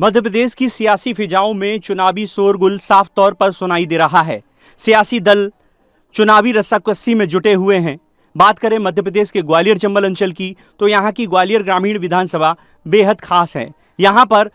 मध्य प्रदेश की सियासी फिजाओं में चुनावी शोरगुल साफ तौर पर सुनाई दे रहा है। सियासी दल चुनावी रस्साकसी में जुटे हुए हैं। बात करें मध्य प्रदेश के ग्वालियर चंबल अंचल की, तो यहाँ की ग्वालियर ग्रामीण विधानसभा बेहद खास है। यहाँ पर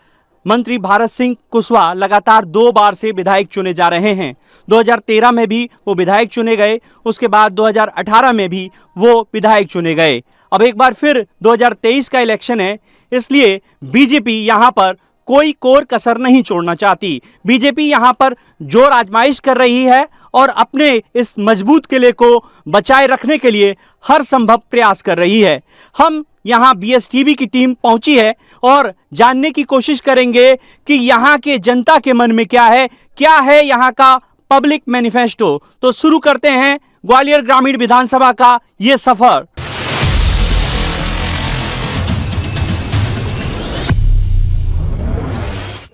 मंत्री भारत सिंह कुशवाहा लगातार 2 बार से विधायक चुने जा रहे हैं। 2013 में भी वो विधायक चुने गए, उसके बाद 2018 में भी वो विधायक चुने गए। अब एक बार फिर 2023 का इलेक्शन है, इसलिए बीजेपी यहाँ पर कोई कोर कसर नहीं छोड़ना चाहती। बीजेपी यहां पर जोर आजमाइश कर रही है और अपने इस मजबूत किले को बचाए रखने के लिए हर संभव प्रयास कर रही है। हम यहां बीएसटीवी की टीम पहुंची है और जानने की कोशिश करेंगे कि यहां के जनता के मन में क्या है यहां का पब्लिक मैनिफेस्टो। तो शुरू करते हैं ग्वालियर ग्रामीण विधानसभा का ये सफर।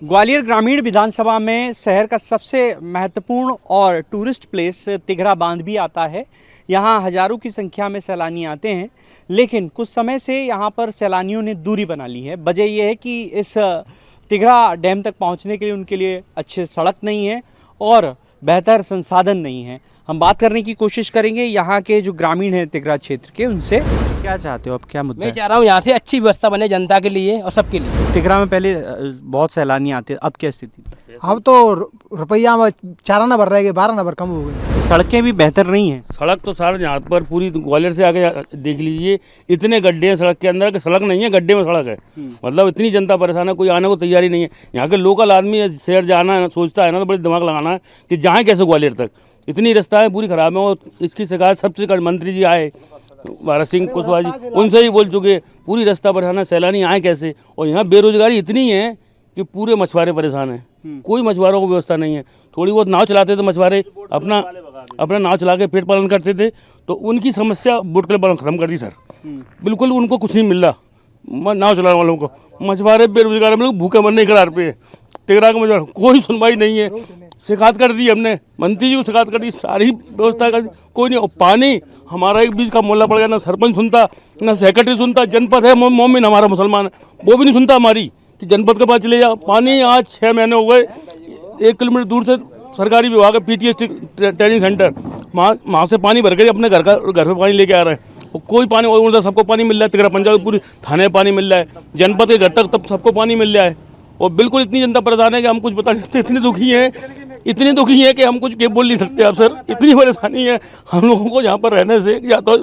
ग्वालियर ग्रामीण विधानसभा में शहर का सबसे महत्वपूर्ण और टूरिस्ट प्लेस तिघरा बांध भी आता है। यहाँ हजारों की संख्या में सैलानी आते हैं, लेकिन कुछ समय से यहाँ पर सैलानियों ने दूरी बना ली है। वजह यह है कि इस तिघरा डैम तक पहुँचने के लिए उनके लिए अच्छे सड़क नहीं है और बेहतर संसाधन नहीं है। हम बात करने की कोशिश करेंगे यहाँ के जो ग्रामीण हैं तिघरा क्षेत्र के, उनसे। क्या चाहते हो आप, क्या मुद्दा है? मैं चाह रहा हूँ यहाँ से अच्छी व्यवस्था बने जनता के लिए और सबके लिए। तिघरा में पहले बहुत सैलानी आते, अब क्या स्थिति? अब तो रुपया में 4 आना बढ़ रहे, 12 आना कम हो गई। सड़कें भी बेहतर नहीं हैं। सड़क तो सर यहाँ पर पूरी ग्वालियर से आगे देख लीजिए, इतने गड्ढे हैं सड़क के अंदर कि सड़क नहीं है, गड्ढे में सड़क है। मतलब इतनी जनता परेशान है, कोई आने को तैयारी नहीं है। यहाँ के लोकल आदमी शहर जाना है, सोचता है ना, तो बड़े दिमाग लगाना है कि जाएँ कैसे ग्वालियर तक। इतनी रास्ता है पूरी खराब है और इसकी शिकायत सबसे मंत्री जी आए भारत सिंह कुशवाहा जी, उनसे ही बोल चुके। पूरी रास्ता परेशान है, सैलानी आए कैसे। और यहाँ बेरोजगारी इतनी है कि पूरे मछुआरे परेशान हैं। कोई मछुआरों को व्यवस्था नहीं है। थोड़ी बहुत नाव चलाते थे मछुआरे, अपना नाव चला के पेट पालन करते थे, तो उनकी समस्या बोट क्लब वालों ने खत्म कर दी सर। बिल्कुल उनको कुछ नहीं मिल रहा, नाव चलाने वालों को। मछुआरे बेरोजगार, हम लोग भूखे मरने के कगार पे। तिघरा का मछुआरा कोई सुनवाई नहीं है। शिकायत कर दी हमने, मंत्री जी को शिकायत कर दी, सारी व्यवस्था कर दी, कोई नहीं। और पानी हमारा एक बीच का मोहल्ला पड़ गया, ना सरपंच सुनता, ना सेक्रेटरी सुनता। जनपद है, मोमिन हमारा मुसलमान है, वो भी नहीं सुनता हमारी कि जनपद के पास चले जाओ। पानी आज 6 महीने हो गए, 1 किलोमीटर दूर से सरकारी विभाग है पीटीएस ट्रेनिंग सेंटर, वहाँ से पानी भर के अपने घर पे पानी लेके आ रहे हैं। और कोई पानी, और सबको पानी मिल रहा है। तिघरा पंचायत पूरी थाने में पानी मिल रहा है, जनपद के घर तक तब सबको पानी मिल रहा है। और बिल्कुल इतनी जनता परेशान है कि हम कुछ बता नहीं सकते। इतनी दुखी है कि हम कुछ बोल नहीं सकते आप सर। इतनी परेशानी है हम लोगों को यहाँ पर रहने से, या तो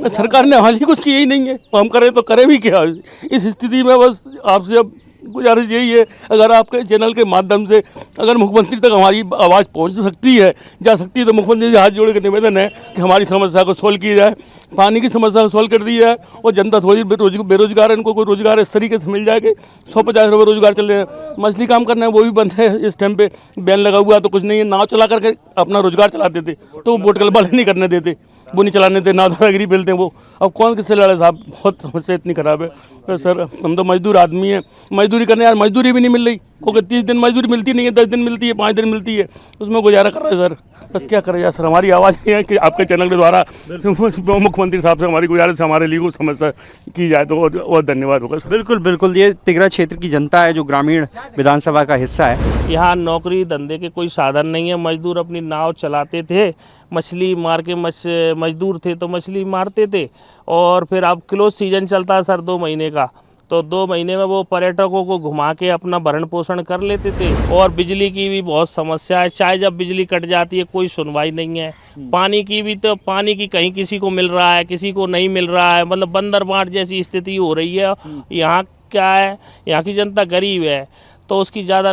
सरकार ने हाल ही कुछ किया ही नहीं है, हम करें तो करें भी क्या। इस स्थिति में बस आपसे अब गुजारिश यही है, अगर आपके चैनल के माध्यम से अगर मुख्यमंत्री तक हमारी आवाज़ पहुंच सकती है, जा सकती है, तो मुख्यमंत्री से हाथ जोड़ के निवेदन है कि हमारी समस्या को सोल्व की जाए, पानी की समस्या को सोल्व कर दी जाए। और जनता थोड़ी बेरोजगार है, इनको कोई रोजगार इस तरीके से मिल जाए कि 150 रुपये रोजगार चल रहे हैं। मछली काम करना है वो भी बंद है इस टाइम पे, बैन लगा हुआ तो कुछ नहीं है। नाव चला करके अपना रोजगार चलाते थे, तो वो बोट क्लब वाले नहीं करने देते, वो नहीं चलाने देते, नावदारागिरी बेलते हैं वो। अब कौन किससे लड़े साहब, बहुत समस्या इतनी खराब है। तो सर हम तो मजदूर आदमी हैं, मजदूरी करने यार, मजदूरी भी नहीं मिल रही। क्योंकि 30 दिन मजदूरी मिलती नहीं है, 10 दिन मिलती है, 5 दिन मिलती है, उसमें गुजारा कर रहे हैं सर। बस क्या करें यार सर, हमारी आवाज़ ये है कि आपके चैनल के द्वारा मुख्यमंत्री साहब से हमारी गुजारिश है, हमारे लिए कुछ समस्या की जाए तो बहुत धन्यवाद होगा सर। बिल्कुल बिल्कुल, ये तिघरा क्षेत्र की जनता है जो ग्रामीण विधानसभा का हिस्सा है। यहाँ नौकरी धंधे के कोई साधन नहीं है। मजदूर अपनी नाव चलाते थे, मछली मार के मजदूर थे तो मछली मारते थे। और फिर अब क्लोज सीजन चलता है सर 2 महीने का, तो 2 महीने में वो पर्यटकों को घुमा के अपना भरण पोषण कर लेते थे। और बिजली की भी बहुत समस्या है, चाहे जब बिजली कट जाती है कोई सुनवाई नहीं है। पानी की भी, तो पानी की कहीं किसी को मिल रहा है, किसी को नहीं मिल रहा है। मतलब बंदर बांट जैसी स्थिति हो रही है। यहाँ क्या है, यहाँ की जनता गरीब है, तो उसकी ज़्यादा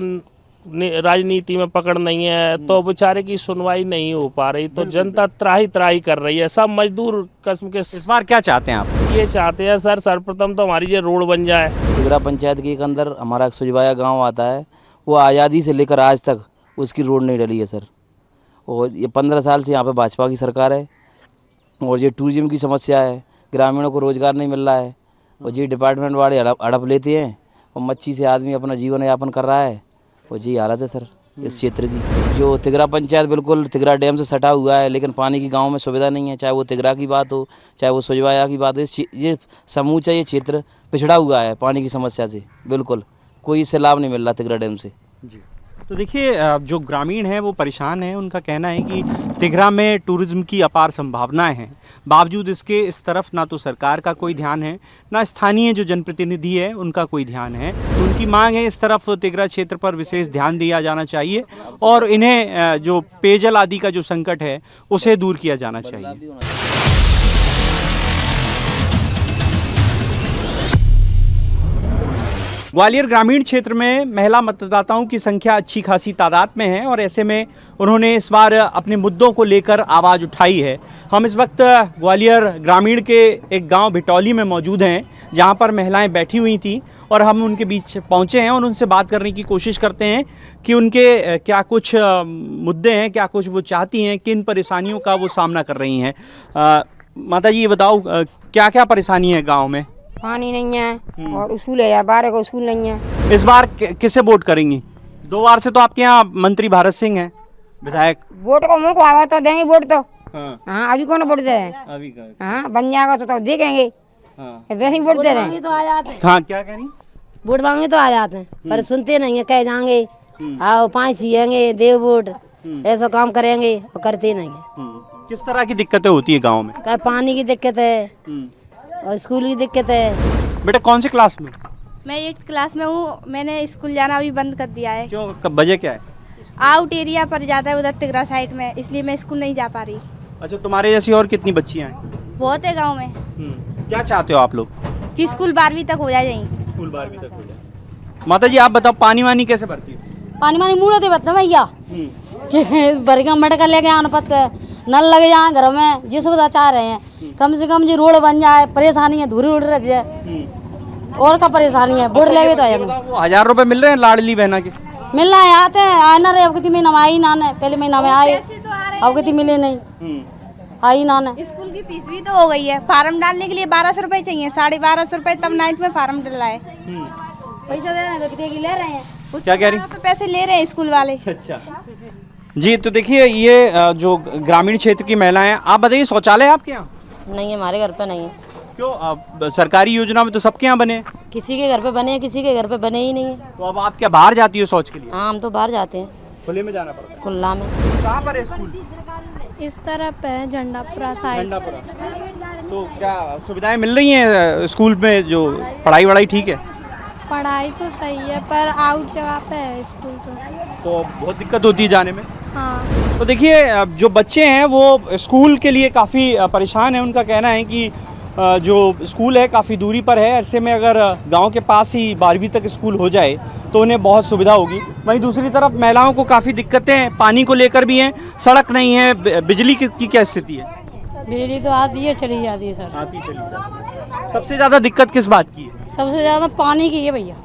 राजनीति में पकड़ नहीं है, तो बेचारे की सुनवाई नहीं हो पा रही, तो जनता त्राही कर रही है। सब मजदूर कस्म के। इस बार क्या चाहते हैं आप? ये चाहते हैं सर, सर्वप्रथम तो हमारी ये रोड बन जाए। तिघरा पंचायत के एक अंदर हमारा सुजवाया गांव आता है, वो आज़ादी से लेकर आज तक उसकी रोड नहीं डली है सर। और ये 15 साल से यहाँ पे भाजपा की सरकार है। और ये टूरिज्म की समस्या है, ग्रामीणों को रोजगार नहीं मिल रहा है। और ये डिपार्टमेंट वाले हड़प लेते हैं और मच्छी से आदमी अपना जीवन यापन कर रहा है। और जी हालत है सर इस क्षेत्र की। जो तिघरा पंचायत बिल्कुल तिघरा डैम से सटा हुआ है, लेकिन पानी की गांव में सुविधा नहीं है। चाहे वो तिघरा की बात हो, चाहे वो सुजवाया की बात हो, ये समूचा ये क्षेत्र पिछड़ा हुआ है पानी की समस्या से बिल्कुल। कोई इससे लाभ नहीं मिल रहा तिगरा डैम से। जी। तो देखिए जो ग्रामीण हैं वो परेशान हैं। उनका कहना है कि तिघरा में टूरिज्म की अपार संभावनाएं हैं, बावजूद इसके इस तरफ ना तो सरकार का कोई ध्यान है, ना स्थानीय जो जनप्रतिनिधि है उनका कोई ध्यान है। तो उनकी मांग है इस तरफ तिघरा क्षेत्र पर विशेष ध्यान दिया जाना चाहिए और इन्हें जो पेयजल आदि का जो संकट है उसे दूर किया जाना चाहिए। ग्वालियर ग्रामीण क्षेत्र में महिला मतदाताओं की संख्या अच्छी खासी तादाद में है और ऐसे में उन्होंने इस बार अपने मुद्दों को लेकर आवाज़ उठाई है। हम इस वक्त ग्वालियर ग्रामीण के एक गांव भिटौली में मौजूद हैं, जहां पर महिलाएं बैठी हुई थीं और हम उनके बीच पहुंचे हैं और उनसे बात करने की कोशिश करते हैं कि उनके क्या कुछ मुद्दे हैं, क्या कुछ वो चाहती हैं, किन परेशानियों का वो सामना कर रही हैं। माता जी ये बताओ क्या क्या परेशानी है गाँव में? पानी नहीं है और स्कूल है या 12 का स्कूल नहीं है। इस बार किसे वोट करेंगी? 2 बार से तो आपके यहाँ मंत्री भारत सिंह हैं, विधायक। वोट को मुँह को आवा तो देंगे वोट तो। हाँ अभी कौन वोट दे रहे हैं? अभी का हाँ बन जाएगा तो देखेंगे। वैसे ही वोट दे रहे हैं। तो आ जाते हैं, हाँ क्या कह रही? वोट मांगे तो आ जाते हैं, पर सुनते नहीं है। कह जाएंगे आओ 5 छिएंगे देव वोट, ऐसा काम करेंगे और करते नहीं है। किस तरह की दिक्कतें होती है गाँव में? कह पानी की दिक्कत है और स्कूल की दिक्कत है। बेटा कौन सी क्लास में? मैं 8th क्लास में हूँ। मैंने स्कूल जाना अभी बंद कर दिया है। क्यों, कब वजह क्या है? आउट एरिया पर ज़्यादा है उधर तिगरा साइड में, इसलिए मैं स्कूल नहीं जा पा रही। अच्छा, तुम्हारे जैसी और कितनी बच्चियाँ हैं? बहुत है गांव में। क्या चाहते हो आप लोग? कि स्कूल 12वीं तक हो जाए यहीं। स्कूल 12वीं तक हो जाए। माता जी आप बताओ पानी वानी कैसे भरती हो? पानी वानी मुँह दे बता भैया भरगा मटका लेके आना पड़ता है, नल लगे जाए घर में, ये सुविधा चाह रहे हैं। कम से कम जो रोड बन जाए, परेशानी है धूरी उड़ रही है और का परेशानी है। वोट ले तो वो 1000 रुपए मिल रहे हैं लाडली बहना के? मिल रहा है, आते हैं आए ना रहे। अब कितनी महीना में आई ना, पहले महीना में आए, अब कितनी मिले नहीं आई ना। स्कूल की फीस भी तो हो गई है। फार्म डालने के लिए 1200 रुपये चाहिए, 1250 रुपये तब 9th में फार्म डला है। पैसा दे रहे हैं तो कितने की ले रहे हैं। क्या कह रही? तो पैसे ले रहे हैं स्कूल वाले। अच्छा जी। तो देखिए ये जो ग्रामीण क्षेत्र की महिलाएं हैं, आप बताइए शौचालय आपके यहाँ? नहीं है, हमारे घर पे नहीं है। क्यों? सरकारी योजना में तो सबके यहाँ बने हैं। किसी के घर पे बने हैं, किसी के घर पे बने ही नहीं है। तो अब आप क्या बाहर जाती हो शौच के लिए? हाँ हम तो बाहर जाते हैं, खुले में जाना पड़ता है। खुला में। कहाँ पर है स्कूल? इस तरफ है झंडापुरा साइड। झंडापुरा। तो क्या सुविधाएं मिल रही हैं स्कूल में? जो पढ़ाई वढ़ाई ठीक है? पढ़ाई तो सही है पर आउट जगह पे है स्कूल तो बहुत दिक्कत होती है जाने में। हाँ। तो देखिए जो बच्चे हैं वो स्कूल के लिए काफ़ी परेशान हैं। उनका कहना है कि जो स्कूल है काफ़ी दूरी पर है, ऐसे में अगर गांव के पास ही 12वीं तक स्कूल हो जाए तो उन्हें बहुत सुविधा होगी। वहीं दूसरी तरफ महिलाओं को काफ़ी दिक्कतें पानी को लेकर भी हैं, सड़क नहीं है, बिजली की क्या स्थिति है? बिजली तो आती है चली जाती है सर। आती चली जाती है। सबसे ज़्यादा दिक्कत किस बात की है? सबसे ज़्यादा पानी की है भैया।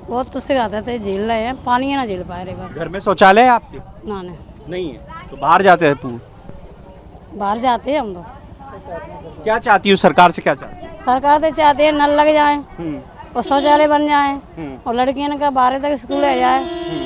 बहुत तुझसे कहते थे झेल रहे हैं, पानी है ना झेल पाए रहे। घर में शौचालय है आपके? ना नहीं है तो बाहर जाते हैं बाहर जाते हैं हम तो। क्या चाहती हो सरकार से? क्या चाहती हो? सरकार तो चाहते हैं नल लग जाए और शौचालय बन जाए और लड़कियों का 12 तक स्कूल रह जाए,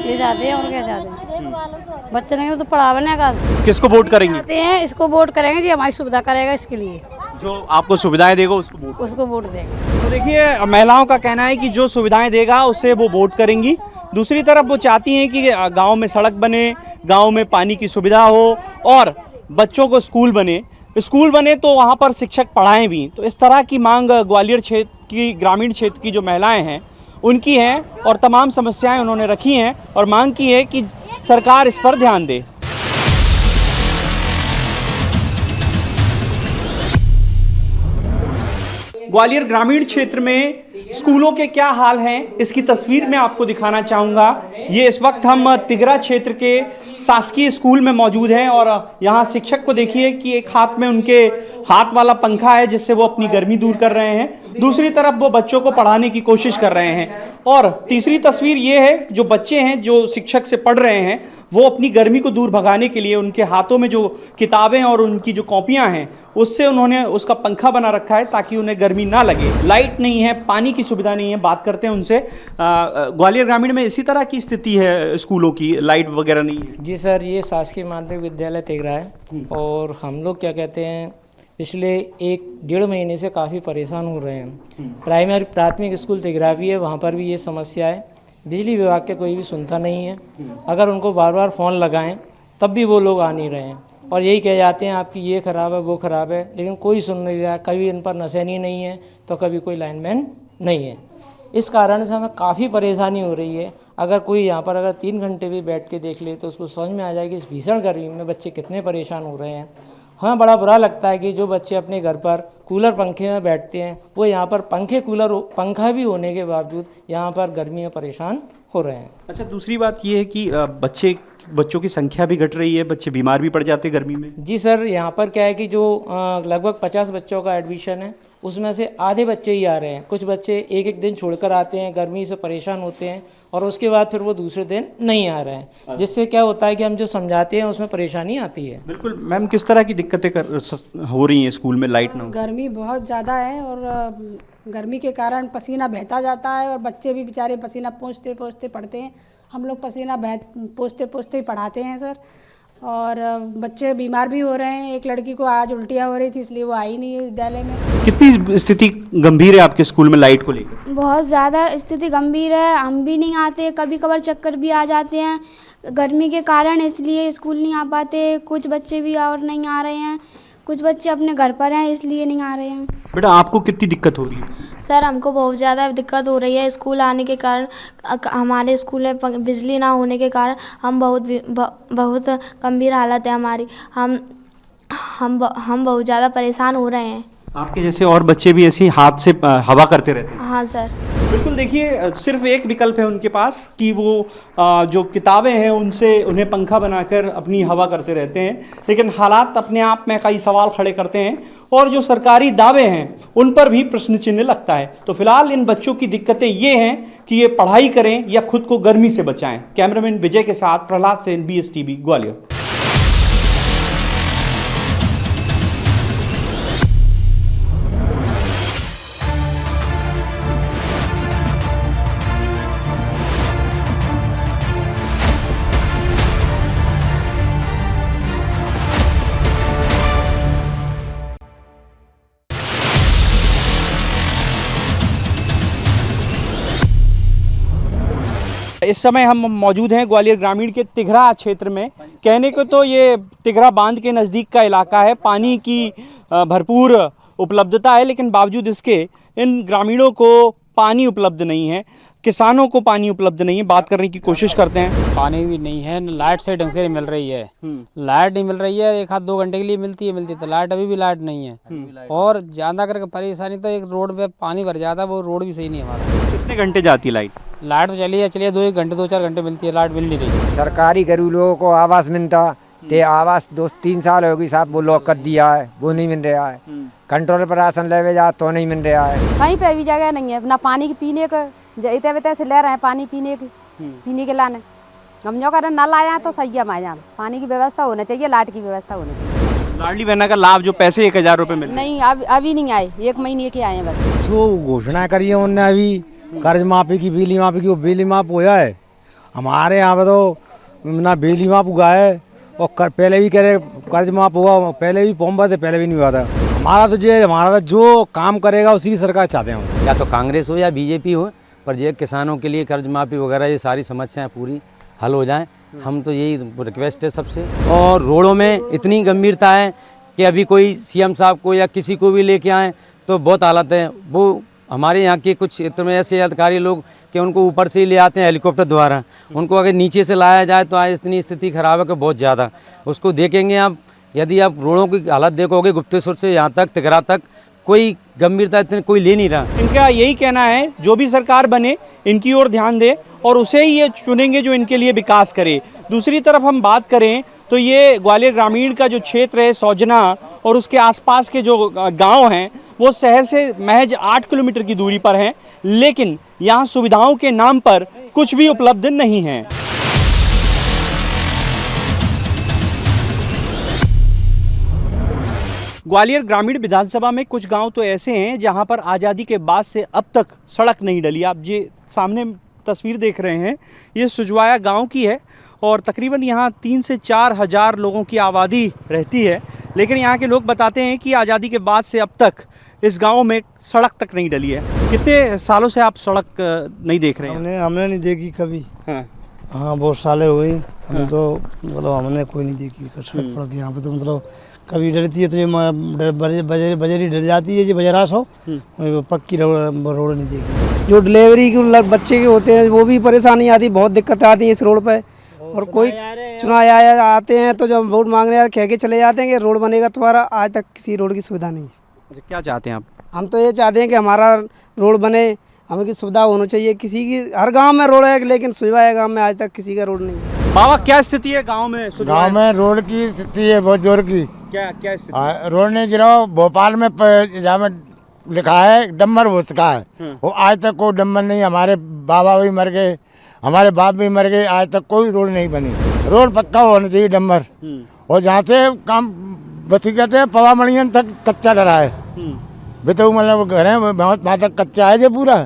ये चाहते हैं। और क्या चाहते हैं? बच्चे नहीं तो पढ़ाने का। किसको वोट करेंगे? चाहते हैं इसको वोट करेंगे जी, हमारी सुविधा करेगा, इसके लिए जो आपको सुविधाएं देगा उसको वोट देंगे। तो देखिए महिलाओं का कहना है कि जो सुविधाएं देगा उसे वो वोट करेंगी। दूसरी तरफ वो चाहती हैं कि गांव में सड़क बने, गांव में पानी की सुविधा हो और बच्चों को स्कूल बने तो वहां पर शिक्षक पढ़ाएं भी। तो इस तरह की मांग ग्वालियर क्षेत्र की, ग्रामीण क्षेत्र की जो महिलाएं हैं उनकी हैं और तमाम समस्याएं उन्होंने रखी हैं और मांग की है कि सरकार इस पर ध्यान दे। ग्वालियर ग्रामीण क्षेत्र में स्कूलों के क्या हाल हैं इसकी तस्वीर मैं आपको दिखाना चाहूँगा। ये इस वक्त हम तिघरा क्षेत्र के शासकीय स्कूल में मौजूद हैं और यहाँ शिक्षक को देखिए कि एक हाथ में उनके हाथ वाला पंखा है जिससे वो अपनी गर्मी दूर कर रहे हैं, दूसरी तरफ वो बच्चों को पढ़ाने की कोशिश कर रहे हैं। और तीसरी तस्वीर ये है जो बच्चे हैं जो शिक्षक से पढ़ रहे हैं वो अपनी गर्मी को दूर भगाने के लिए उनके हाथों में जो किताबें और उनकी जो कॉपियाँ हैं उससे उन्होंने उसका पंखा बना रखा है ताकि उन्हें गर्मी ना लगे। लाइट नहीं है, पानी की सुविधा नहीं है। बात करते हैं उनसे। ग्वालियर ग्रामीण में इसी तरह की स्थिति है, स्कूलों की लाइट वगैरह नहीं है? जी सर, ये शासकीय माध्यमिक विद्यालय तिघरा है और हम लोग क्या कहते हैं पिछले 1-1.5 महीने से काफ़ी परेशान हो रहे हैं। प्राइमरी प्राथमिक स्कूल तिघरा भी है, वहाँ पर भी ये समस्या है बिजली विभाग के कोई भी सुनता नहीं है। अगर उनको बार बार फ़ोन लगाएं तब भी वो लोग आ नहीं रहे हैं और यही कह जाते हैं आपकी ये ख़राब है वो ख़राब है, लेकिन कोई सुन नहीं रहा। कभी इन पर नशेनी नहीं है तो कभी कोई लाइनमैन नहीं है। इस कारण से हमें काफ़ी परेशानी हो रही है। अगर कोई यहाँ पर अगर 3 घंटे भी बैठ के देख ले तो उसको समझ में आ जाए कि इस भीषण गर्मी में बच्चे कितने परेशान हो रहे हैं। हमें बड़ा बुरा लगता है कि जो बच्चे अपने घर पर कूलर पंखे में बैठते हैं वो यहाँ पर पंखा भी होने के बावजूद यहाँ पर गर्मी में परेशान हो रहे हैं। अच्छा, दूसरी बात ये है कि बच्चों की संख्या भी घट रही है, बच्चे बीमार भी पड़ जाते हैं गर्मी में। जी सर, यहाँ पर क्या है कि जो लगभग 50 बच्चों का एडमिशन है उसमें से आधे बच्चे ही आ रहे हैं। कुछ बच्चे एक दिन छोड़कर आते हैं, गर्मी से परेशान होते हैं और उसके बाद फिर वो दूसरे दिन नहीं आ रहे हैं, जिससे क्या होता है कि हम जो समझाते हैं उसमें परेशानी आती है। बिल्कुल मैम, किस तरह की दिक्कतें हो रही हैं स्कूल में? लाइट ना हो, गर्मी बहुत ज़्यादा है और गर्मी के कारण पसीना बहता जाता है और बच्चे भी बेचारे पसीना पोंछते पोंछते पढ़ते हैं। हम लोग पसीना पोंछते पोंछते ही पढ़ाते हैं सर, और बच्चे बीमार भी हो रहे हैं। एक लड़की को आज उल्टियाँ हो रही थी इसलिए वो आई नहीं है विद्यालय में। कितनी स्थिति गंभीर है आपके स्कूल में लाइट को लेकर? बहुत ज़्यादा स्थिति गंभीर है, हम भी नहीं आते, कभी कभार चक्कर भी आ जाते हैं गर्मी के कारण, इसलिए स्कूल नहीं आ पाते। कुछ बच्चे भी और नहीं आ रहे हैं, कुछ बच्चे अपने घर पर हैं इसलिए नहीं आ रहे हैं। बेटा, आपको कितनी दिक्कत हो रही है? सर, हमको बहुत ज़्यादा दिक्कत हो रही है स्कूल आने के कारण। हमारे स्कूल में बिजली ना होने के कारण हम बहुत गंभीर हालत है हमारी। हम बहुत ज़्यादा परेशान हो रहे हैं। आपके जैसे और बच्चे भी ऐसी हाथ से हवा करते रहते हैं? हाँ सर। बिल्कुल, देखिए सिर्फ एक विकल्प है उनके पास कि वो जो किताबें हैं उन्हें पंखा बनाकर अपनी हवा करते रहते हैं, लेकिन हालात अपने आप में कई सवाल खड़े करते हैं और जो सरकारी दावे हैं उन पर भी प्रश्न चिन्ह लगता है। तो फिलहाल इन बच्चों की दिक्कतें ये हैं कि ये पढ़ाई करें या खुद को गर्मी से बचाएं। कैमरामैन विजय के साथ प्रहलाद सेन, BSTV ग्वालियर। इस समय हम मौजूद हैं ग्वालियर ग्रामीण के तिघरा क्षेत्र में। कहने को तो ये तिघरा बांध के नज़दीक का इलाका है, पानी की भरपूर उपलब्धता है, लेकिन बावजूद इसके इन ग्रामीणों को पानी उपलब्ध नहीं है, किसानों को पानी उपलब्ध नहीं है। बात करने की कोशिश करते हैं। पानी भी नहीं है, लाइट से ढंग से मिल रही है। लाइट नहीं मिल रही है, 1-2 घंटे के लिए मिलती है तो लाइट अभी भी लाइट नहीं है। और ज़्यादा करके परेशानी तो एक रोड पे पानी भर जाता है, वो रोड भी सही नहीं है हमारा। कितने घंटे जाती है लाइट? लाइट तो चलिए 2-4 घंटे मिलती है, लाइट मिल नहीं रही। सरकारी गरीब लोगों को आवास मिलता ते आवास 2-3 साल होगी साहब, वो लॉक कर दिया है, वो नहीं मिल रहा है। कंट्रोल पर राशन लेवे जा तो नहीं मिल रहा है। कहीं पे भी जगह नहीं है ना पानी की पीने का, इतने से ले रहे हैं पानी पीने के लाने। हम जो करें नल आया तो सही है, हमारे यहाँ पानी की व्यवस्था होना चाहिए, लाइट की व्यवस्था होनी चाहिए। लाडली बहना का लाभ जो पैसे 1000 रुपये मिले नहीं, अभी नहीं आए, 1 महीने के आए हैं बस। जो घोषणा करी है उनने अभी कर्ज माफी की, बिजली माफी की, वो बिजली माफ होया है। हमारे यहाँ पे तो ना बिजली माफ हुआ है और पहले भी कह रहे कर्ज माफ हुआ, पहले भी फॉर्म भरते, पहले भी नहीं हुआ था। हमारा तो जो काम करेगा उसी की सरकार चाहते हैं। या तो कांग्रेस हो या बीजेपी हो, पर ये किसानों के लिए कर्ज माफी वगैरह ये सारी समस्याएं पूरी हल हो जाएं, हम तो यही रिक्वेस्ट है सबसे। और रोडों में इतनी गंभीरता है कि अभी कोई CM साहब को या किसी को भी लेके आए तो बहुत हालत है। वो हमारे यहाँ के कुछ क्षेत्र में ऐसे अधिकारी लोग कि उनको ऊपर से ही ले आते हैं हेलीकॉप्टर द्वारा, उनको अगर नीचे से लाया जाए तो आज इतनी स्थिति खराब है कि बहुत ज़्यादा। उसको देखेंगे आप, यदि आप रोडों की हालत देखोगे गुप्तेश्वर से यहाँ तक तिघरा तक, कोई गंभीरता इतनी कोई ले नहीं रहा। इनका यही कहना है जो भी सरकार बने इनकी ओर ध्यान दे और उसे ही ये चुनेंगे जो इनके लिए विकास करे। दूसरी तरफ हम बात करें तो ये ग्वालियर ग्रामीण का जो क्षेत्र है सौजना और उसके आसपास के जो गांव हैं वो शहर से महज 8 किलोमीटर की दूरी पर हैं, लेकिन यहाँ सुविधाओं के नाम पर कुछ भी उपलब्ध नहीं है। ग्वालियर ग्रामीण विधानसभा में कुछ गांव तो ऐसे हैं जहां पर आज़ादी के बाद से अब तक सड़क नहीं डली। आप ये सामने तस्वीर देख रहे हैं, ये सुजवाया गांव की है और तकरीबन यहाँ 3 से 4 हज़ार लोगों की आबादी रहती है, लेकिन यहाँ के लोग बताते हैं कि आज़ादी के बाद से अब तक इस गांव में सड़क तक नहीं डली है। कितने सालों से आप सड़क नहीं देख रहे हैं? हमने नहीं देखी कभी। हाँ। हाँ बहुत साले हो गई हमें तो, मतलब हमने कोई नहीं देखी सड़क फड़क यहाँ पे तो, मतलब कभी डरती है तो ये बजरी डर जाती है, ये बजरास हो, पक्की रोड नहीं देखी। जो डिलीवरी के बच्चे के होते हैं वो भी परेशानी आती, बहुत दिक्कत आती है इस रोड पे। और कोई चुनाव आते हैं तो जब वोट मांगने आते कह के चले जाते हैं कि रोड बनेगा तुम्हारा, आज तक किसी रोड की सुविधा नहीं। अच्छा, क्या चाहते हैं आप? हम तो ये चाहते हैं कि हमारा रोड बने, हमें की सुविधा होनी चाहिए। किसी की हर गांव में रोड है लेकिन सुजवाया गांव में आज तक किसी का रोड नहीं है। बाबा क्या स्थिति है गांव में? गांव में रोड की स्थिति है बहुत जोर की। क्या स्थिति? रोड नहीं गिराओ, भोपाल में जहाँ में लिखा है डम्बर हो सका है, वो आज तक कोई डम्बर नहीं। हमारे बाबा भी मर गए, हमारे बाप भी मर गए, आज तक कोई रोड नहीं बनी। रोड पक्का होना चाहिए डम्बर। और जहाँ से काम बसी कहते हैं पवा मणियन तक कच्चा डरा है, बेतो मतलब घर है वहाँ तक कच्चा है जो पूरा।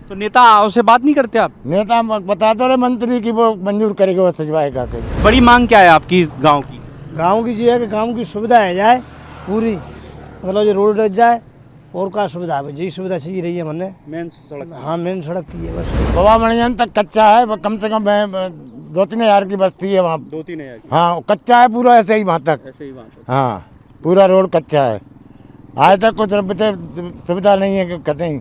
तो नेता से बात नहीं करते आप? नेता बताते रहे मंत्री की वो मंजूर करेगा, वो सजवाएगा। बड़ी मांग क्या है आपकी गांव की? गांव की चीज़ है कि गांव की सुविधा है जाए पूरी, मतलब जो रोड लग जाए और क्या सुविधा है, यही सुविधा चाहिए रही है हमने। मेन सड़क? हाँ मेन सड़क की है बस। पवा मणियन तक कच्चा है, कम से कम 2-3 हज़ार की बस्ती है वहाँ। 2-3 हज़ार? हाँ कच्चा है पूरा, ऐसे ही वहाँ तक। ऐसे ही वहाँ तक? हाँ पूरा रोड कच्चा है, आज तक कुछ सुविधा नहीं है कहीं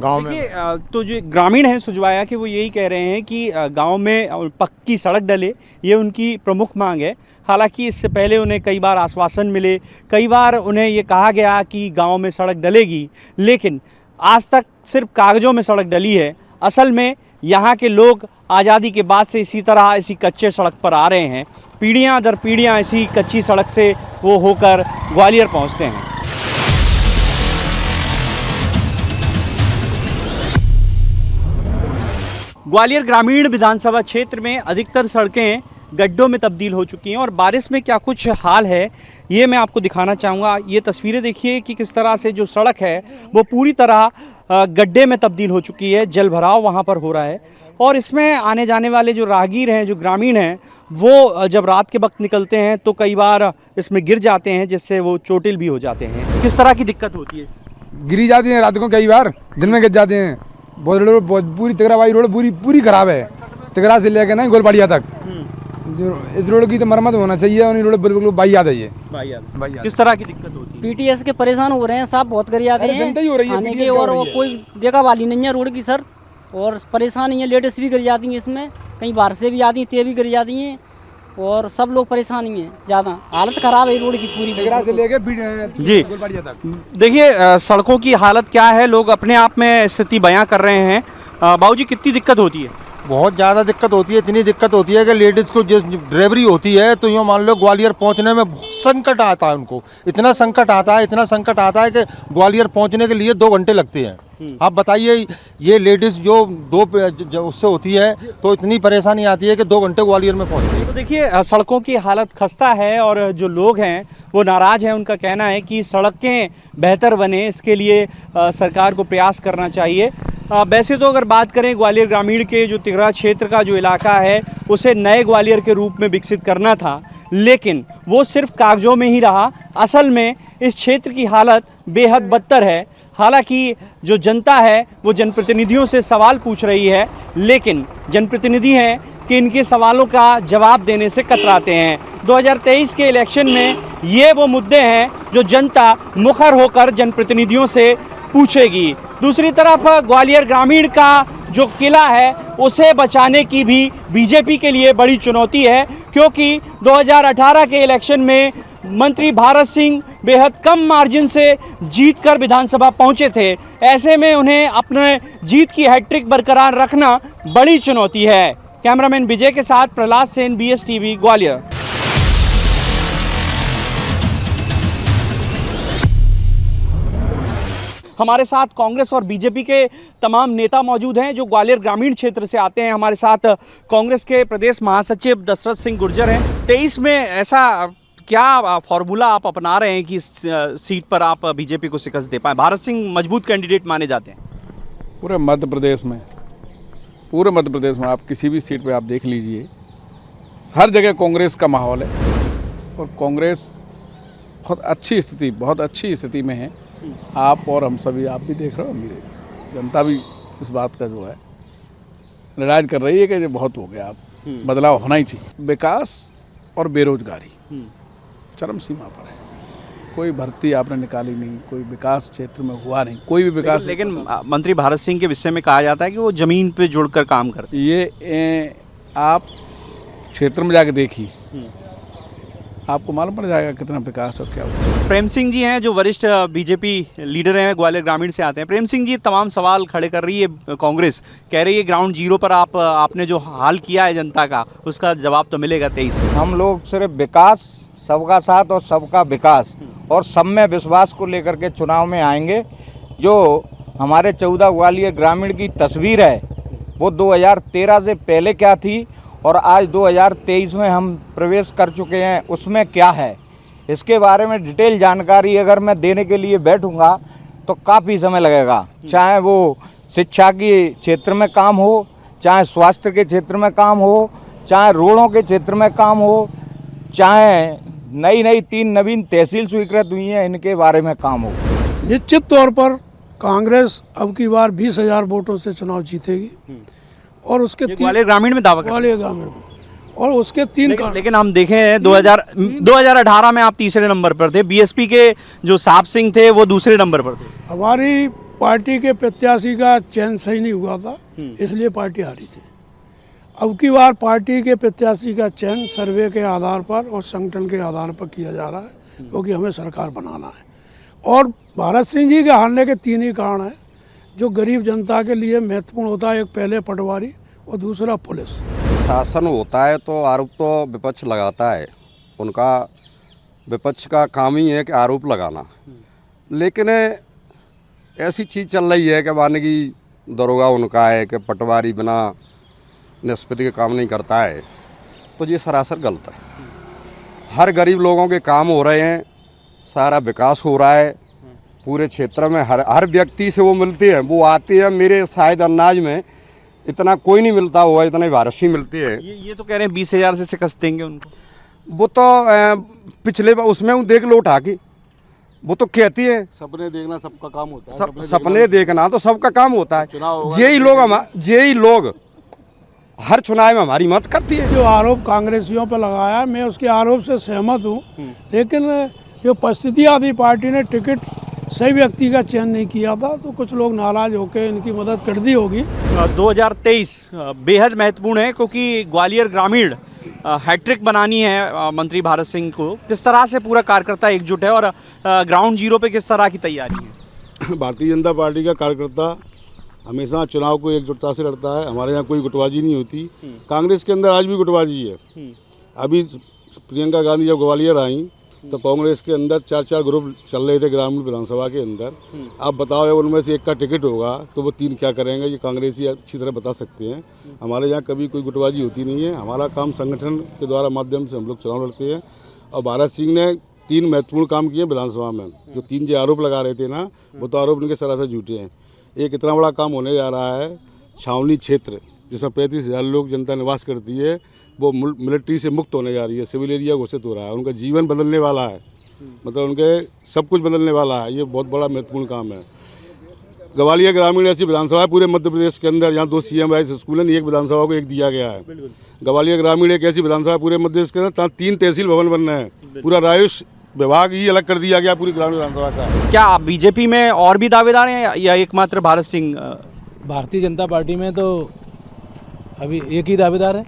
गांव में। तो जो ग्रामीण हैं सुजवाया के, वो यही कह रहे हैं कि गांव में पक्की सड़क डले, ये उनकी प्रमुख मांग है। हालांकि इससे पहले उन्हें कई बार आश्वासन मिले, कई बार उन्हें ये कहा गया कि गांव में सड़क डलेगी, लेकिन आज तक सिर्फ कागज़ों में सड़क डली है। असल में यहाँ के लोग आज़ादी के बाद से इसी तरह इसी कच्चे सड़क पर आ रहे हैं, पीढ़ियाँ दर पीढ़ियाँ इसी कच्ची सड़क से वो होकर ग्वालियर पहुँचते हैं। ग्वालियर ग्रामीण विधानसभा क्षेत्र में अधिकतर सड़कें गड्ढों में तब्दील हो चुकी हैं और बारिश में क्या कुछ हाल है ये मैं आपको दिखाना चाहूँगा। ये तस्वीरें देखिए कि किस तरह से जो सड़क है वो पूरी तरह गड्ढे में तब्दील हो चुकी है, जल भराव वहाँ पर हो रहा है। और इसमें आने जाने वाले जो राहगीर हैं, जो ग्रामीण हैं, वो जब रात के वक्त निकलते हैं तो कई बार इसमें गिर जाते हैं, जिससे वो चोटिल भी हो जाते हैं। किस तरह की दिक्कत होती है? गिरी जाती है रात को, कई बार दिन में गिर जाते हैं। बहुत पूरी तिगराबाई रोड पूरी खराब है, तिगरा से लेकर ना गोलबाड़िया तक। जो इस रोड की तो मरम्मत होना चाहिए और रोड बिल्कुल बाइयात है। ये किस तरह की दिक्कत होती है? पीटीएस के परेशान हो रहे हैं, साहब बहुत कर जाते हैं आने के, और कोई देखा वाली नहीं है रोड की सर, और परेशानी है। लेडीज भी गिर जाती हैं इसमें, कहीं बाहर से भी आती हैं, ते भी गिर जाती हैं, और सब लोग परेशानी है, ज़्यादा हालत ख़राब है रोड की पूरी से लेके जी। देखिए सड़कों की हालत क्या है, लोग अपने आप में स्थिति बयां कर रहे हैं। बाबूजी कितनी दिक्कत होती है? बहुत ज़्यादा दिक्कत होती है, इतनी दिक्कत होती है कि लेडीज़ को जो ड्राइवरी होती है तो यूँ मान लो ग्वालियर पहुंचने में संकट आता है उनको, इतना संकट आता है कि ग्वालियर पहुंचने के लिए 2 घंटे लगते हैं। आप बताइए, ये लेडीज़ जो उससे होती है तो इतनी परेशानी आती है कि 2 घंटे ग्वालियर में पहुंचती है। तो देखिए सड़कों की हालत खस्ता है और जो लोग हैं वो नाराज़ हैं। उनका कहना है कि सड़कें बेहतर बने, इसके लिए सरकार को प्रयास करना चाहिए। वैसे तो अगर बात करें ग्वालियर ग्रामीण के जो तिगरा क्षेत्र का जो इलाका है उसे नए ग्वालियर के रूप में विकसित करना था, लेकिन वो सिर्फ कागज़ों में ही रहा। असल में इस क्षेत्र की हालत बेहद बदतर है। हालांकि जो जनता है वो जनप्रतिनिधियों से सवाल पूछ रही है, लेकिन जनप्रतिनिधि हैं कि इनके सवालों का जवाब देने से कतराते हैं। 2023 के इलेक्शन में ये वो मुद्दे हैं जो जनता मुखर होकर जनप्रतिनिधियों से पूछेगी। दूसरी तरफ ग्वालियर ग्रामीण का जो किला है उसे बचाने की भी बीजेपी के लिए बड़ी चुनौती है, क्योंकि 2018 के इलेक्शन में मंत्री भारत सिंह बेहद कम मार्जिन से जीतकर विधानसभा पहुंचे थे। ऐसे में उन्हें अपने जीत की हैट्रिक बरकरार रखना बड़ी चुनौती है। कैमरामैन विजय के साथ प्रहलाद सेन, BSTV ग्वालियर। हमारे साथ कांग्रेस और बीजेपी के तमाम नेता मौजूद हैं जो ग्वालियर ग्रामीण क्षेत्र से आते हैं। हमारे साथ कांग्रेस के प्रदेश महासचिव दशरथ सिंह गुर्जर हैं। 23 में ऐसा क्या फॉर्मूला आप अपना रहे हैं कि इस सीट पर आप बीजेपी को शिकस्त दे पाएं? भारत सिंह मजबूत कैंडिडेट माने जाते हैं पूरे मध्य प्रदेश में। आप किसी भी सीट पे आप देख लीजिए, हर जगह कांग्रेस का माहौल है और कांग्रेस बहुत अच्छी स्थिति में है। आप और हम सभी, आप भी देख रहे हो, हम भी देख रहे हो। जनता भी इस बात का जो है नाराज कर रही है कि ये बहुत हो गया, अब बदलाव होना ही चाहिए। विकास और बेरोजगारी चरम सीमा पर है। कोई भर्ती आपने निकाली नहीं, कोई विकास क्षेत्र में हुआ नहीं, कोई भी विकास। लेकिन मंत्री भारत सिंह के विषय में कहा जाता है कि वो जमीन पे जुड़कर काम करते। ये आप क्षेत्र में जाके देखिए, आपको मालूम पड़ जाएगा कितना विकास और क्या हुआ। प्रेम सिंह जी हैं जो वरिष्ठ बीजेपी लीडर हैं, ग्वालियर ग्रामीण से आते हैं। प्रेम सिंह जी, तमाम सवाल खड़े कर रही है कांग्रेस, कह रही है ग्राउंड जीरो पर आपने जो हाल किया है जनता का, उसका जवाब तो मिलेगा 23 में। हम लोग सिर्फ विकास, सबका साथ और सबका विकास और सब में विश्वास को लेकर के चुनाव में आएंगे। जो हमारे 14 ग्वालियर ग्रामीण की तस्वीर है वो 2013 से पहले क्या थी और आज 2023 में हम प्रवेश कर चुके हैं, उसमें क्या है, इसके बारे में डिटेल जानकारी अगर मैं देने के लिए बैठूंगा तो काफ़ी समय लगेगा। चाहे वो शिक्षा के क्षेत्र में काम हो, चाहे स्वास्थ्य के क्षेत्र में काम हो, चाहे रोडों के क्षेत्र में काम हो, चाहे नई 3 नवीन तहसील स्वीकृत हुई हैं, इनके बारे में काम हो। निश्चित तौर पर कांग्रेस अब की बार 20,000 वोटों से चुनाव जीतेगी और उसके ग्वालियर ग्रामीण में दावा ग्वालियर ग्रामीण में, और उसके 3 लेकिन हम देखें 2018 में आप तीसरे नंबर पर थे, बीएसपी के जो साहब सिंह थे वो दूसरे नंबर पर थे। हमारी पार्टी के प्रत्याशी का चयन सही नहीं हुआ था, इसलिए पार्टी हारी थी। अब की बार पार्टी के प्रत्याशी का चयन सर्वे के आधार पर और संगठन के आधार पर किया जा रहा है, क्योंकि हमें सरकार बनाना है। और भारत सिंह जी के हारने के 3 ही कारण हैं जो गरीब जनता के लिए महत्वपूर्ण होता है। एक पहले पटवारी और दूसरा पुलिस। शासन होता है तो आरोप तो विपक्ष लगाता है, उनका विपक्ष का काम ही है कि आरोप लगाना। लेकिन ऐसी चीज़ चल रही है कि माने कि दरोगा उनका है कि पटवारी बिना निष्पत्ति के काम नहीं करता है, तो ये सरासर गलत है। हर गरीब लोगों के काम हो रहे हैं, सारा विकास हो रहा है पूरे क्षेत्र में। हर व्यक्ति से वो मिलते हैं, वो आते हैं। मेरे शायद अंदाज में इतना कोई नहीं मिलता हुआ, इतने भारत सिंह मिलती है। ये तो कह रहे हैं 20,000 से शिकस्त देंगे उनको। वो तो पिछले उसमें वो देख लो उठा के, वो तो कहती है सपने देखना सबका काम होता है। सपने देखना तो सबका काम होता है। यही लोग हर चुनाव में हमारी मदद करती है। जो आरोप कांग्रेसियों पर लगाया है, मैं उसके आरोप से सहमत हूँ, लेकिन जो परिस्थितियाँ थी, पार्टी ने टिकट सही व्यक्ति का चयन नहीं किया था, तो कुछ लोग नाराज होकर इनकी मदद कर दी होगी। 2023 बेहद महत्वपूर्ण है क्योंकि ग्वालियर ग्रामीण हैट्रिक बनानी है मंत्री भारत सिंह को। किस तरह से पूरा कार्यकर्ता एकजुट है और ग्राउंड जीरो पे किस तरह की तैयारी है? भारतीय जनता पार्टी का कार्यकर्ता हमेशा चुनाव को एकजुटता से लड़ता है। हमारे यहाँ कोई गुटबाजी नहीं होती। कांग्रेस के अंदर आज भी गुटबाजी है। अभी प्रियंका गांधी जब ग्वालियर आई तो कांग्रेस के अंदर 4 ग्रुप चल रहे थे ग्रामीण विधानसभा के अंदर। आप बताओ अगर उनमें से एक का टिकट होगा तो वो 3 क्या करेंगे, ये कांग्रेसी अच्छी तरह बता सकते हैं। हमारे यहाँ कभी कोई गुटबाजी होती नहीं है। हमारा काम संगठन के द्वारा माध्यम से हम लोग चुनाव लड़ते हैं। और भारत सिंह ने 3 महत्वपूर्ण काम किए विधानसभा में। जो 3 जो आरोप लगा रहे थे ना, वो तो आरोप उनके सरासर झूठे हैं। एक इतना बड़ा काम होने जा रहा है, छावनी क्षेत्र जिसमें 35,000 लोग जनता निवास करती है, वो मिलिट्री से मुक्त होने जा रही है, सिविल एरिया घोषित हो रहा है। उनका जीवन बदलने वाला है, मतलब उनके सब कुछ बदलने वाला है। ये बहुत बड़ा महत्वपूर्ण काम है। ग्वालियर ग्रामीण ऐसी विधानसभा है पूरे मध्य प्रदेश के अंदर, यहाँ 2 CM राइस स्कूल है, एक विधानसभा को 1 दिया गया है। ग्वालियर ग्रामीण एक ऐसी विधानसभा पूरे मध्य प्रदेश के अंदर जहाँ 3 तहसील भवन बनना है। पूरा रायुष विभाग ही अलग कर दिया गया पूरी ग्रामीण विधानसभा का। क्या बीजेपी में और भी दावेदार हैं या एकमात्र भारत सिंह? भारतीय जनता पार्टी में तो अभी एक ही दावेदार है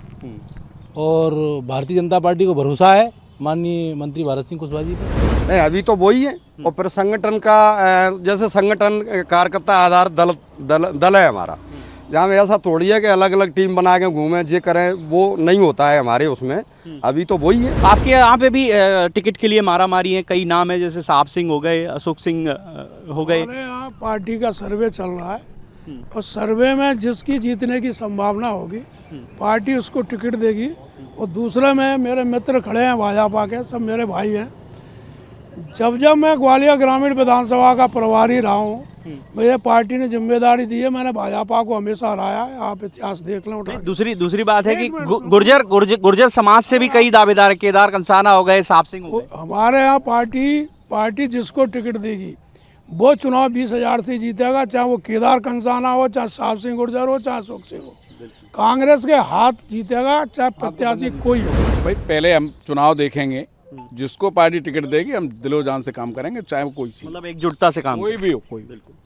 और भारतीय जनता पार्टी को भरोसा है माननीय मंत्री भारत सिंह कुशवाहा जी पर। नहीं, अभी तो वही है। और फिर संगठन का जैसे संगठन कार्यकर्ता आधार दल है हमारा, जहाँ में ऐसा थोड़ी है कि अलग अलग टीम बना के घूमें जे करें, वो नहीं होता है हमारे उसमें। अभी तो वही है। आपके यहाँ पे भी टिकट के लिए मारामारी है, कई नाम है, जैसे साहब सिंह हो गए, अशोक सिंह हो गए। हमारे यहाँ पार्टी का सर्वे चल रहा है और सर्वे में जिसकी जीतने की संभावना होगी पार्टी उसको टिकट देगी। और दूसरे में मेरे मित्र खड़े हैं भाजपा के, सब मेरे भाई हैं। जब मैं ग्वालियर ग्रामीण विधानसभा का प्रभारी रहा हूँ, मुझे पार्टी ने जिम्मेदारी दी है, मैंने भाजपा को हमेशा हराया है। आप इतिहास देख लें। दूसरी बात है कि गुर्जर समाज से भी कई दावेदार है, केदार कंसाना हो गए, साहब सिंह हो गए। हमारे यहाँ पार्टी जिसको टिकट देगी वो चुनाव 20,000 से जीतेगा, चाहे वो केदार कंसाना हो, चाहे साहब सिंह गुर्जर हो, चाहे अशोक सिंह हो। कांग्रेस के हाथ जीतेगा, चाहे प्रत्याशी कोई हो। भाई पहले हम चुनाव देखेंगे, जिसको पार्टी टिकट देगी हम दिलो जान से काम करेंगे, चाहे वो कोई सी, मतलब एकजुटता से काम कोई भी हो, कोई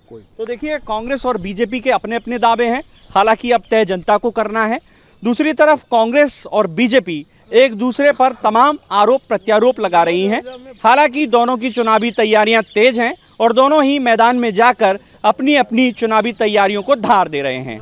कोई। तो देखिए कांग्रेस और बीजेपी के अपने अपने दावे हैं, हालांकि अब तय जनता को करना है। दूसरी तरफ कांग्रेस और बीजेपी एक दूसरे पर तमाम आरोप प्रत्यारोप लगा रही हैं। हालांकि दोनों की चुनावी तैयारियां तेज हैं और दोनों ही मैदान में जाकर अपनी अपनी चुनावी तैयारियों को धार दे रहे हैं।